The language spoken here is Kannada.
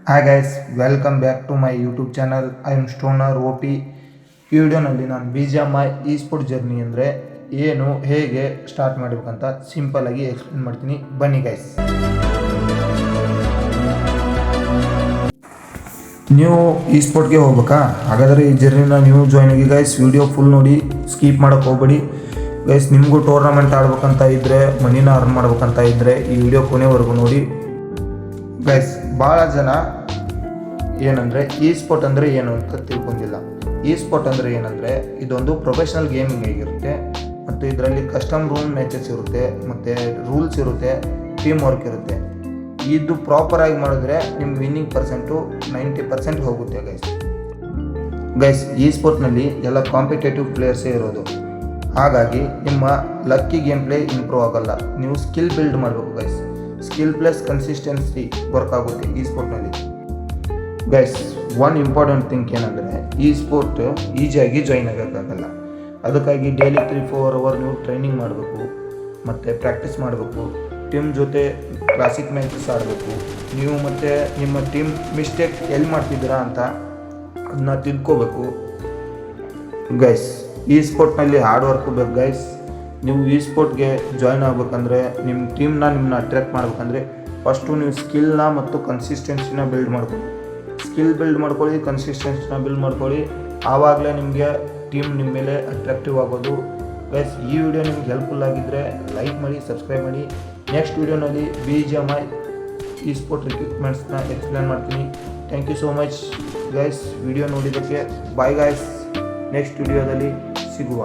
Hi guys, welcome back to my YouTube channel. I am stoner OP. ಈ ವಿಡಿಯೋನಲ್ಲಿ ನಾನು BGMI ಇ ಸ್ಪೋರ್ಟ್ ಜರ್ನಿ ಅಂದರೆ ಏನು, ಹೇಗೆ ಸ್ಟಾರ್ಟ್ ಮಾಡಬೇಕಂತ ಸಿಂಪಲ್ಲಾಗಿ ಎಕ್ಸ್ಪ್ಲೇನ್ ಮಾಡ್ತೀನಿ. ಬನ್ನಿ ಗೈಸ್. ನೀವು ಇ ಸ್ಪೋರ್ಟ್ಗೆ ಹೋಗ್ಬೇಕಾ? ಹಾಗಾದರೆ ಈ ಜರ್ನಿನ ನೀವು ಜಾಯ್ನ್ ಆಗಿ ಗೈಸ್. ವಿಡಿಯೋ ಫುಲ್ ನೋಡಿ, ಸ್ಕಿಪ್ ಮಾಡೋಕ್ಕೆ ಹೋಗ್ಬೇಡಿ ಗೈಸ್. ನಿಮಗೂ ಟೂರ್ನಮೆಂಟ್ ಆಡ್ಬೇಕಂತ ಇದ್ದರೆ, ಮನಿನ ಅರ್ನ್ ಮಾಡ್ಬೇಕಂತ ಇದ್ದರೆ ಈ ವಿಡಿಯೋ ಕೊನೆವರೆಗೂ ನೋಡಿ ಗೈಸ್. ಭಾಳ ಜನ ಏನಂದರೆ ಇ ಸ್ಪೋರ್ಟ್ ಅಂದರೆ ಏನು ಅಂತ ತಿಳ್ಕೊಂಡಿಲ್ಲ. ಇ ಸ್ಪೋರ್ಟ್ ಅಂದರೆ ಏನಂದರೆ ಇದೊಂದು ಪ್ರೊಫೆಷ್ನಲ್ ಗೇಮಿಂಗ್ ಆಗಿರುತ್ತೆ ಮತ್ತು ಇದರಲ್ಲಿ ಕಸ್ಟಮ್ ರೂಮ್ ಮ್ಯಾಚಸ್ ಇರುತ್ತೆ ಮತ್ತು ರೂಲ್ಸ್ ಇರುತ್ತೆ, ಟೀಮ್ ವರ್ಕ್ ಇರುತ್ತೆ. ಇದು ಪ್ರಾಪರಾಗಿ ಮಾಡಿದ್ರೆ ನಿಮ್ಮ ವಿನ್ನಿಂಗ್ ಪರ್ಸೆಂಟು 90% ಹೋಗುತ್ತೆ ಗೈಸ್. ಇ ಸ್ಪೋರ್ಟ್ನಲ್ಲಿ ಎಲ್ಲ ಕಾಂಪಿಟೇಟಿವ್ ಪ್ಲೇಯರ್ಸೇ ಇರೋದು. ಹಾಗಾಗಿ ನಿಮ್ಮ ಲಕ್ಕಿ ಗೇಮ್ ಪ್ಲೇ ಇಂಪ್ರೂವ್ ಆಗೋಲ್ಲ. ನೀವು ಸ್ಕಿಲ್ ಬಿಲ್ಡ್ ಮಾಡಬೇಕು guys. Skill plus consistency work ಆಗುತ್ತೆ ಈ ಸ್ಪೋರ್ಟ್ನಲ್ಲಿ ಗೈಸ್. ಒನ್ ಇಂಪಾರ್ಟೆಂಟ್ ಥಿಂಗ್ ಏನಂದರೆ ಈ ಸ್ಪೋರ್ಟ್ ಈಸಿಯಾಗಿ ಜಾಯಿನ್ ಆಗೋಕ್ಕಾಗಲ್ಲ. ಅದಕ್ಕಾಗಿ ಡೈಲಿ 3-4 ಅವರ್ ನೀವು ಟ್ರೈನಿಂಗ್ ಮಾಡಬೇಕು ಮತ್ತು ಪ್ರಾಕ್ಟೀಸ್ ಮಾಡಬೇಕು. ಟೀಮ್ ಜೊತೆ ಕ್ಲಾಸಿಕ್ ಮ್ಯಾಚಸ್ ಆಡಬೇಕು. ನೀವು ಮತ್ತು ನಿಮ್ಮ ಟೀಮ್ ಮಿಸ್ಟೇಕ್ ಎಲ್ಲಿ ಮಾಡ್ತಿದ್ದೀರಾ ಅಂತ ಅದನ್ನ ತಿದ್ಕೋಬೇಕು ಗೈಸ್. ಈ ಸ್ಪೋರ್ಟ್ನಲ್ಲಿ ಹಾರ್ಡ್ ವರ್ಕ್ ಬೇಕು ಗೈಸ್. ನೀವು ಈ ಸ್ಪೋರ್ಟ್ಗೆ ಜಾಯ್ನ್ ಆಗಬೇಕಂದ್ರೆ, ನಿಮ್ಮ ನಿಮ್ಮನ್ನ ಅಟ್ರ್ಯಾಕ್ಟ್ ಮಾಡ್ಬೇಕಂದ್ರೆ ಫಸ್ಟು ನೀವು ಸ್ಕಿಲ್ನ ಮತ್ತು ಕನ್ಸಿಸ್ಟೆನ್ಸಿನ ಬಿಲ್ಡ್ ಮಾಡ್ಕೊಳ್ಳಿ. ಸ್ಕಿಲ್ ಬಿಲ್ಡ್ ಮಾಡ್ಕೊಳ್ಳಿ, ಕನ್ಸಿಸ್ಟೆನ್ಸಿನ ಬಿಲ್ಡ್ ಮಾಡ್ಕೊಳ್ಳಿ. ಆವಾಗಲೇ ನಿಮಗೆ ಟೀಮ್ ನಿಮ್ಮ ಮೇಲೆ ಅಟ್ರಾಕ್ಟಿವ್ ಆಗೋದು ಗೈಸ್. ಈ ವಿಡಿಯೋ ನಿಮ್ಗೆ ಹೆಲ್ಪ್ಫುಲ್ ಆಗಿದ್ದರೆ ಲೈಕ್ ಮಾಡಿ, ಸಬ್ಸ್ಕ್ರೈಬ್ ಮಾಡಿ. ನೆಕ್ಸ್ಟ್ ವಿಡಿಯೋನಲ್ಲಿ BGMI ಇ ಸ್ಪೋರ್ಟ್ ರಿಕ್ರೂಟ್ಮೆಂಟ್ಸ್ನ ಎಕ್ಸ್ಪ್ಲೇನ್ ಮಾಡ್ತೀನಿ. Thank you so much guys video ನೋಡಿದ್ದಕ್ಕೆ. ಬಾಯ್ ಗೈಸ್, ನೆಕ್ಸ್ಟ್ ವಿಡಿಯೋದಲ್ಲಿ ಸಿಗುವ.